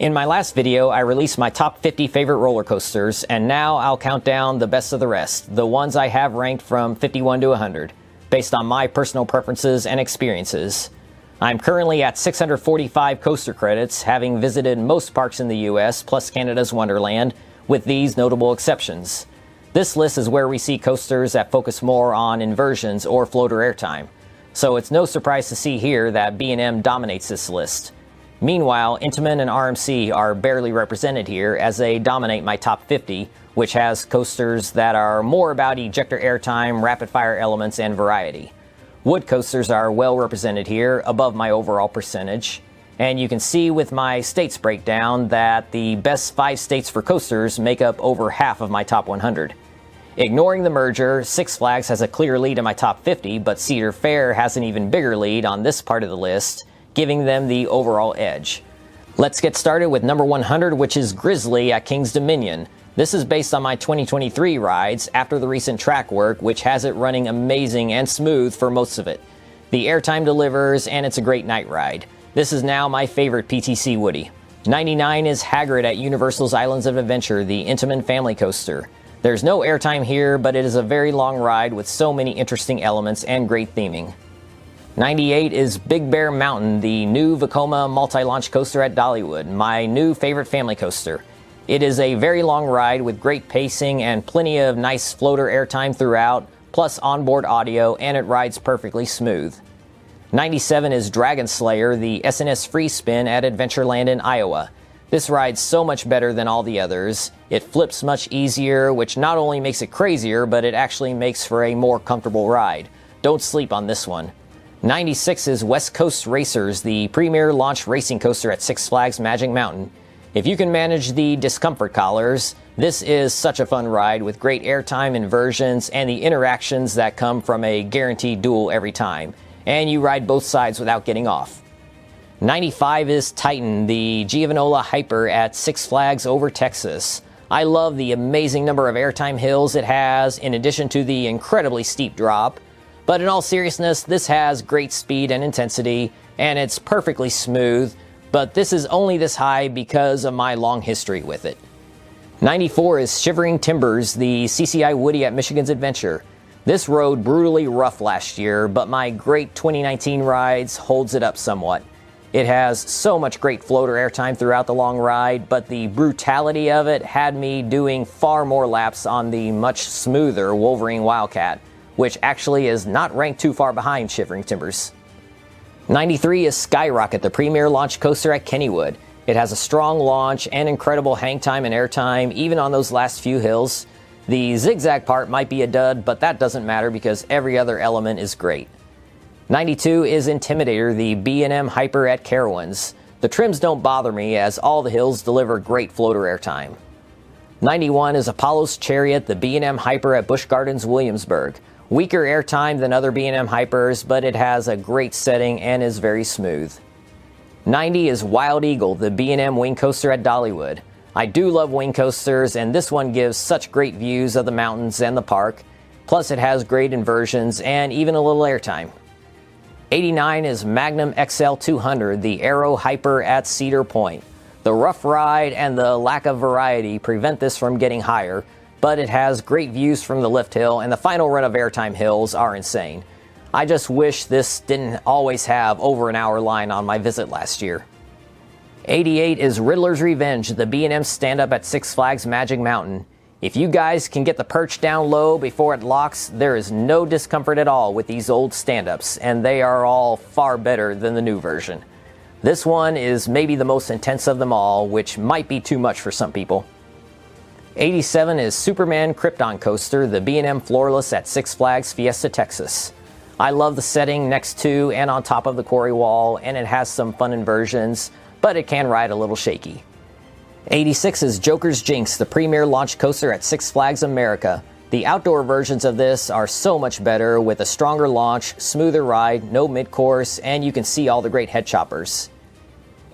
In my last video, I released my top 50 favorite roller coasters, and now I'll count down the best of the rest, the ones I have ranked from 51 to 100, based on my personal preferences and experiences. I'm currently at 645 coaster credits, having visited most parks in the US, plus Canada's Wonderland, with these notable exceptions. This list is where we see coasters that focus more on inversions or floater airtime, so it's no surprise to see here that B&M dominates this list. Meanwhile, Intamin and RMC are barely represented here as they dominate my top 50, which has coasters that are more about ejector airtime, rapid-fire elements, and variety. Wood coasters are well represented here, above my overall percentage. And you can see with my states breakdown that the best 5 states for coasters make up over half of my top 100. Ignoring the merger, Six Flags has a clear lead in my top 50, but Cedar Fair has an even bigger lead on this part of the list, giving them the overall edge. Let's get started with number 100, which is Grizzly at King's Dominion. This is based on my 2023 rides after the recent track work, which has it running amazing and smooth for most of it. The airtime delivers, and it's a great night ride. This is now my favorite PTC Woody. 99 is Hagrid at Universal's Islands of Adventure, the Intamin family coaster. There's no airtime here, but it is a very long ride with so many interesting elements and great theming. 98 is Big Bear Mountain, the new Vekoma multi-launch coaster at Dollywood, my new favorite family coaster. It is a very long ride with great pacing and plenty of nice floater airtime throughout, plus onboard audio, and it rides perfectly smooth. 97 is Dragon Slayer, the SNS free spin at Adventureland in Iowa. This rides so much better than all the others. It flips much easier, which not only makes it crazier, but it actually makes for a more comfortable ride. Don't sleep on this one. 96 is West Coast Racers, the premier launch racing coaster at Six Flags Magic Mountain. If you can manage the discomfort collars, this is such a fun ride with great airtime inversions and the interactions that come from a guaranteed duel every time, and you ride both sides without getting off. 95 is Titan, the Giovanola Hyper at Six Flags Over Texas. I love the amazing number of airtime hills it has, in addition to the incredibly steep drop. But in all seriousness, this has great speed and intensity, and it's perfectly smooth, but this is only this high because of my long history with it. 94 is Shivering Timbers, the CCI Woody at Michigan's Adventure. This rode brutally rough last year, but my great 2019 rides holds it up somewhat. It has so much great floater airtime throughout the long ride, but the brutality of it had me doing far more laps on the much smoother Wolverine Wildcat, which actually is not ranked too far behind Shivering Timbers. 93 is Skyrocket, the premier launch coaster at Kennywood. It has a strong launch and incredible hang time and airtime, even on those last few hills. The zigzag part might be a dud, but that doesn't matter because every other element is great. 92 is Intimidator, the B&M Hyper at Carowinds. The trims don't bother me as all the hills deliver great floater airtime. 91 is Apollo's Chariot, the B&M Hyper at Busch Gardens Williamsburg. Weaker airtime than other B&M Hypers, but it has a great setting and is very smooth. 90 is Wild Eagle, the B&M Wing Coaster at Dollywood. I do love wing coasters, and this one gives such great views of the mountains and the park. Plus it has great inversions and even a little airtime. 89 is Magnum XL 200, the Aero Hyper at Cedar Point. The rough ride and the lack of variety prevent this from getting higher, but it has great views from the lift hill, and the final run of airtime hills are insane. I just wish this didn't always have over an hour line on my visit last year. 88 is Riddler's Revenge, the B&M stand-up at Six Flags Magic Mountain. If you guys can get the perch down low before it locks, there is no discomfort at all with these old stand-ups, and they are all far better than the new version. This one is maybe the most intense of them all, which might be too much for some people. 87 is Superman Krypton Coaster, the B&M Floorless at Six Flags Fiesta, Texas. I love the setting next to and on top of the quarry wall, and it has some fun inversions, but it can ride a little shaky. 86 is Joker's Jinx, the premier launch coaster at Six Flags America. The outdoor versions of this are so much better with a stronger launch, smoother ride, no mid-course, and you can see all the great head choppers.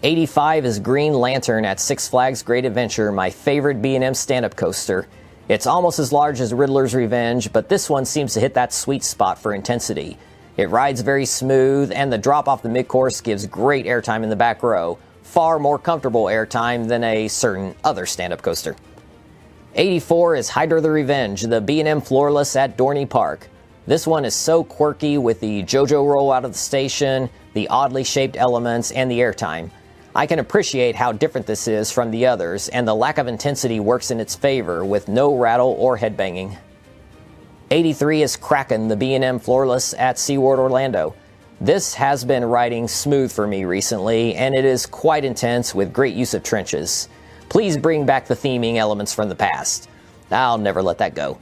85 is Green Lantern at Six Flags Great Adventure, my favorite B&M stand-up coaster. It's almost as large as Riddler's Revenge, but this one seems to hit that sweet spot for intensity. It rides very smooth, and the drop off the mid-course gives great airtime in the back row, far more comfortable airtime than a certain other stand-up coaster. 84 is Hydra the Revenge, the B&M Floorless at Dorney Park. This one is so quirky with the JoJo roll out of the station, the oddly shaped elements, and the airtime. I can appreciate how different this is from the others, and the lack of intensity works in its favor with no rattle or headbanging. 83 is Kraken, the B&M Floorless at SeaWorld Orlando. This has been riding smooth for me recently, and it is quite intense with great use of trenches. Please bring back the theming elements from the past. I'll never let that go.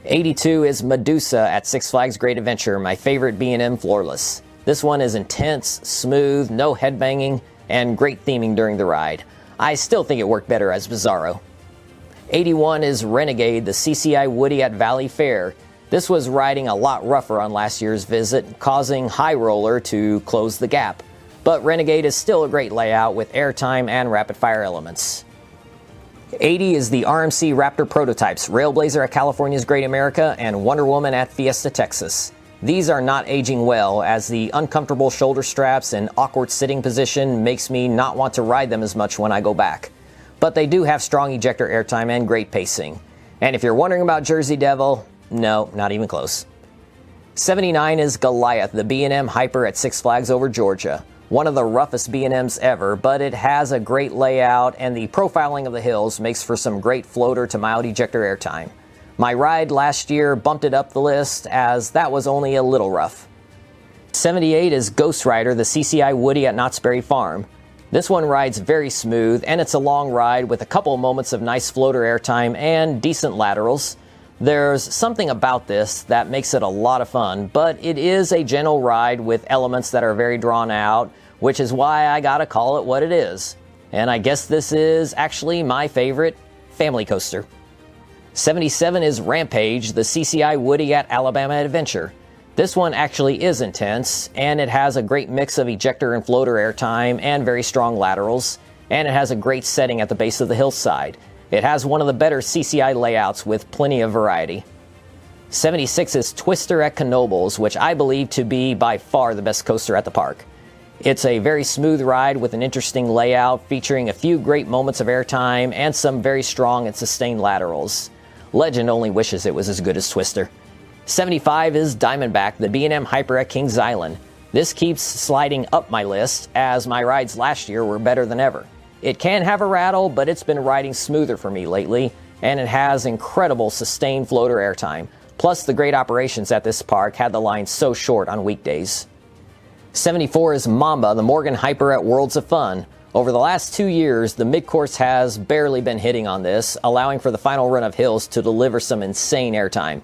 82 is Medusa at Six Flags Great Adventure, my favorite B&M Floorless. This one is intense, smooth, no headbanging, and great theming during the ride. I still think it worked better as Bizarro. 81 is Renegade, the CCI Woody at Valley Fair. This was riding a lot rougher on last year's visit, causing High Roller to close the gap. But Renegade is still a great layout with airtime and rapid fire elements. 80 is the RMC Raptor prototypes, Railblazer at California's Great America and Wonder Woman at Fiesta Texas. These are not aging well, as the uncomfortable shoulder straps and awkward sitting position makes me not want to ride them as much when I go back. But they do have strong ejector airtime and great pacing. And if you're wondering about Jersey Devil, no, not even close. 79 is Goliath, the B&M Hyper at Six Flags Over Georgia. One of the roughest B&Ms ever, but it has a great layout, and the profiling of the hills makes for some great floater to mild ejector airtime. My ride last year bumped it up the list, as that was only a little rough. 78 is Ghost Rider, the CCI Woody at Knott's Berry Farm. This one rides very smooth, and it's a long ride with a couple of moments of nice floater airtime and decent laterals. There's something about this that makes it a lot of fun, but it is a gentle ride with elements that are very drawn out, which is why I gotta call it what it is. And I guess this is actually my favorite family coaster. 77 is Rampage, the CCI Woody at Alabama Adventure. This one actually is intense, and it has a great mix of ejector and floater airtime and very strong laterals, and it has a great setting at the base of the hillside. It has one of the better CCI layouts with plenty of variety. 76 is Twister at Knoebels, which I believe to be by far the best coaster at the park. It's a very smooth ride with an interesting layout featuring a few great moments of airtime and some very strong and sustained laterals. Legend only wishes it was as good as Twister. 75 is Diamondback, the B&M Hyper at Kings Island. This keeps sliding up my list, as my rides last year were better than ever. It can have a rattle, but it's been riding smoother for me lately, and it has incredible sustained floater airtime. Plus, the great operations at this park had the line so short on weekdays. 74 is Mamba, the Morgan Hyper at Worlds of Fun. Over the last 2 years, the mid-course has barely been hitting on this, allowing for the final run of hills to deliver some insane airtime.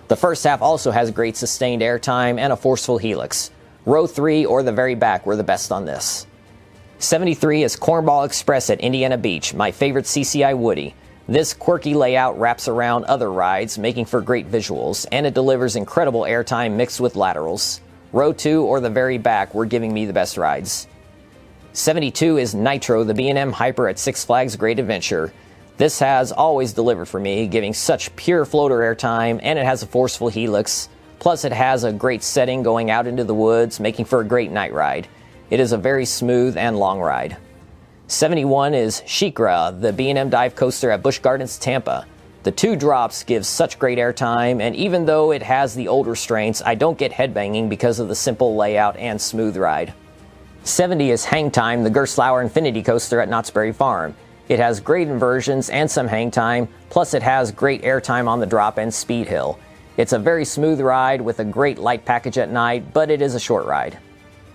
The first half also has great sustained airtime and a forceful helix. Row 3 or the very back were the best on this. 73 is Cornball Express at Indiana Beach, my favorite CCI Woody. This quirky layout wraps around other rides, making for great visuals, and it delivers incredible airtime mixed with laterals. Row 2 or the very back were giving me the best rides. 72 is Nitro, the B&M Hyper at Six Flags Great Adventure. This has always delivered for me, giving such pure floater airtime, and it has a forceful helix. Plus, it has a great setting going out into the woods, making for a great night ride. It is a very smooth and long ride. 71 is SheiKra, the B&M Dive Coaster at Busch Gardens, Tampa. The 2 drops give such great airtime, and even though it has the old restraints, I don't get headbanging because of the simple layout and smooth ride. 70 is Hang Time, the Gerstlauer Infinity Coaster at Knott's Berry Farm. It has great inversions and some hang time, plus it has great airtime on the drop and speed hill. It's a very smooth ride with a great light package at night, but it is a short ride.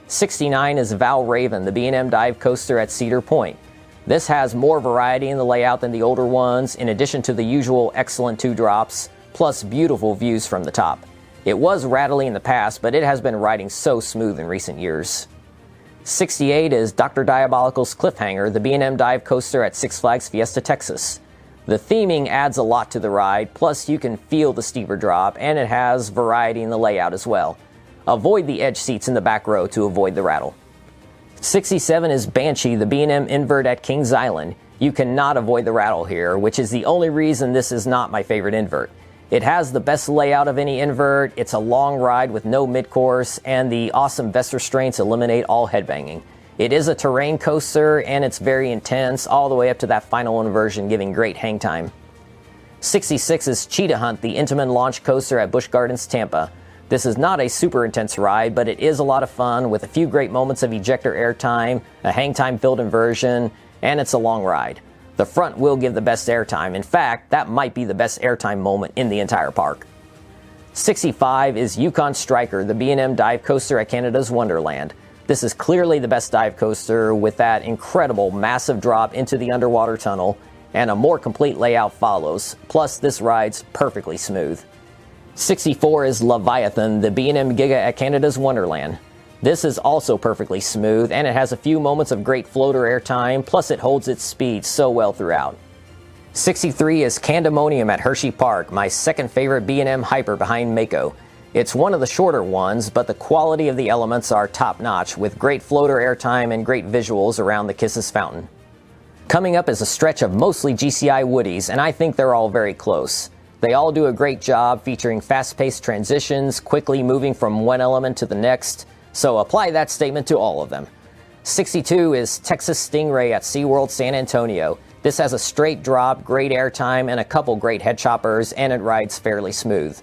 69 is Val Raven, the B&M Dive Coaster at Cedar Point. This has more variety in the layout than the older ones, in addition to the usual excellent 2 drops, plus beautiful views from the top. It was rattly in the past, but it has been riding so smooth in recent years. 68 is Dr. Diabolical's Cliffhanger, the B&M Dive Coaster at Six Flags Fiesta Texas. The theming adds a lot to the ride, plus you can feel the steeper drop, and it has variety in the layout as well. Avoid the edge seats in the back row to avoid the rattle. 67 is Banshee, the B&M Invert at Kings Island. You cannot avoid the rattle here, which is the only reason this is not my favorite invert. It has the best layout of any invert, it's a long ride with no mid-course, and the awesome vest restraints eliminate all headbanging. It is a terrain coaster and it's very intense all the way up to that final inversion, giving great hang time. 66 is Cheetah Hunt, the Intamin launch coaster at Busch Gardens, Tampa. This is not a super intense ride, but it is a lot of fun with a few great moments of ejector airtime, a hang time filled inversion, and it's a long ride. The front will give the best airtime. In fact, that might be the best airtime moment in the entire park. 65 is Yukon Striker, the B&M dive coaster at Canada's Wonderland. This is clearly the best dive coaster with that incredible massive drop into the underwater tunnel, and a more complete layout follows. Plus, this ride's perfectly smooth. 64 is Leviathan, the B&M Giga at Canada's Wonderland. This is also perfectly smooth, and it has a few moments of great floater airtime, plus it holds its speed so well throughout. 63 is Candemonium at Hershey Park, my second favorite B&M Hyper behind Mako. It's one of the shorter ones, but the quality of the elements are top-notch, with great floater airtime and great visuals around the Kisses Fountain. Coming up is a stretch of mostly GCI Woodies, and I think they're all very close. They all do a great job featuring fast-paced transitions, quickly moving from one element to the next, so apply that statement to all of them. 62 is Texas Stingray at Seaworld San Antonio. This has a straight drop, great airtime, and a couple great head choppers, and it rides fairly smooth.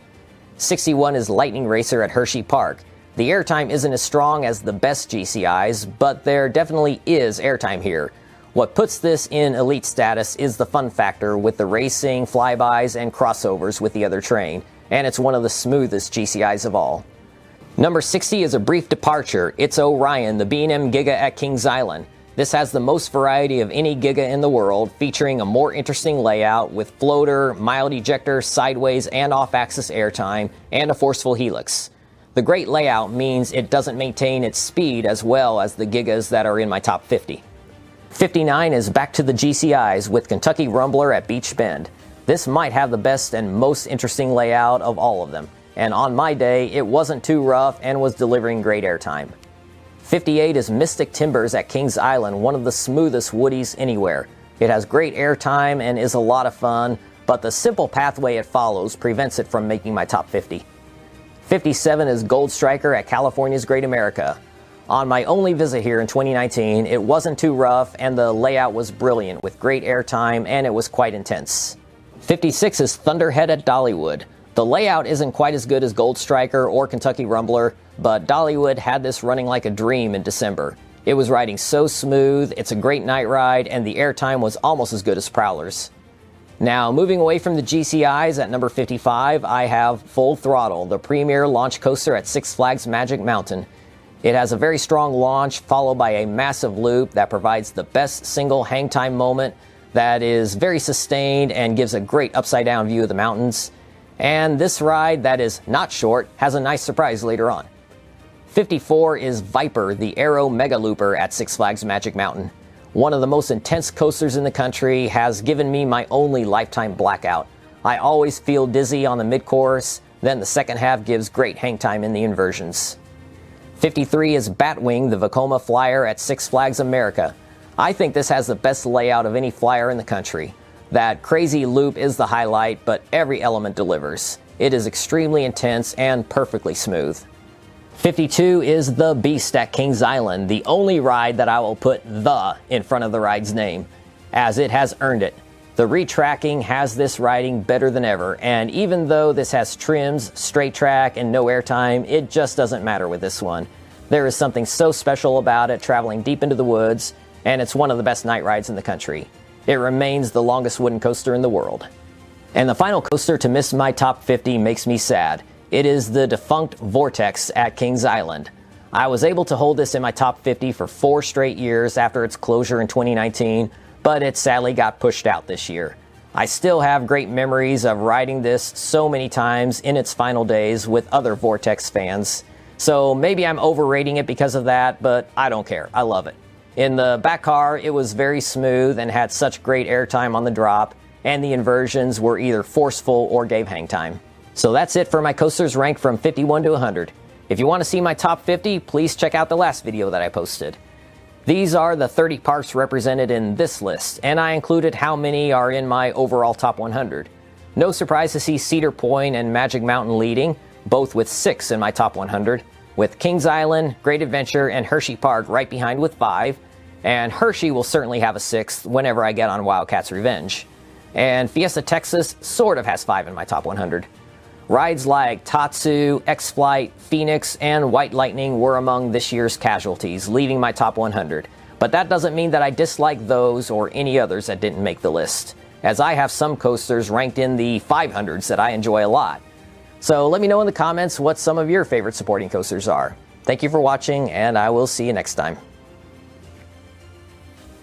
61 is Lightning Racer at Hershey Park. The airtime isn't as strong as the best GCIs, but there definitely is airtime here. What puts this in elite status is the fun factor with the racing, flybys, and crossovers with the other train, and it's one of the smoothest GCIs of all. Number 60 is a brief departure. It's Orion, the B&M Giga at Kings Island. This has the most variety of any Giga in the world, featuring a more interesting layout with floater, mild ejector, sideways and off-axis airtime, and a forceful helix. The great layout means it doesn't maintain its speed as well as the Gigas that are in my top 50. 59 is back to the GCIs with Kentucky Rumbler at Beach Bend. This might have the best and most interesting layout of all of them, and on my day, it wasn't too rough and was delivering great airtime. 58 is Mystic Timbers at Kings Island, one of the smoothest Woodies anywhere. It has great airtime and is a lot of fun, but the simple pathway it follows prevents it from making my top 50. 57 is Gold Striker at California's Great America. On my only visit here in 2019, it wasn't too rough and the layout was brilliant with great airtime and it was quite intense. 56 is Thunderhead at Dollywood. The layout isn't quite as good as Gold Striker or Kentucky Rumbler, but Dollywood had this running like a dream in December. It was riding so smooth, it's a great night ride, and the airtime was almost as good as Prowler's. Now, moving away from the GCIs, at number 55, I have Full Throttle, the premier launch coaster at Six Flags Magic Mountain. It has a very strong launch, followed by a massive loop that provides the best single hang time moment that is very sustained and gives a great upside-down view of the mountains. And this ride that is not short has a nice surprise later on. 54 is Viper, the Aero Mega Looper at Six Flags Magic Mountain. One of the most intense coasters in the country, has given me my only lifetime blackout. I always feel dizzy on the mid-course, then the second half gives great hang time in the inversions. 53 is Batwing, the Vekoma Flyer at Six Flags America. I think this has the best layout of any flyer in the country. That crazy loop is the highlight, but every element delivers. It is extremely intense and perfectly smooth. 52 is the Beast at Kings Island, the only ride that I will put "the" in front of the ride's name, as it has earned it. The retracking has this riding better than ever, and even though this has trims, straight track, and no airtime, it just doesn't matter with this one. There is something so special about it traveling deep into the woods, and it's one of the best night rides in the country. It remains the longest wooden coaster in the world. And the final coaster to miss my top 50 makes me sad. It is the defunct Vortex at Kings Island. I was able to hold this in my top 50 for 4 straight years after its closure in 2019, but it sadly got pushed out this year. I still have great memories of riding this so many times in its final days with other Vortex fans. So maybe I'm overrating it because of that, but I don't care. I love it. In the back car, it was very smooth and had such great airtime on the drop, and the inversions were either forceful or gave hang time. So that's it for my coasters ranked from 51 to 100. If you want to see my top 50, please check out the last video that I posted. These are the 30 parks represented in this list, and I included how many are in my overall top 100. No surprise to see Cedar Point and Magic Mountain leading, both with 6 in my top 100. with Kings Island, Great Adventure, and Hershey Park right behind with 5. And Hershey will certainly have a 6th whenever I get on Wildcat's Revenge. And Fiesta Texas sort of has 5 in my top 100. Rides like Tatsu, X-Flight, Phoenix, and White Lightning were among this year's casualties, leaving my top 100. But that doesn't mean that I dislike those or any others that didn't make the list, as I have some coasters ranked in the 500s that I enjoy a lot. So let me know in the comments what some of your favorite supporting coasters are. Thank you for watching, and I will see you next time.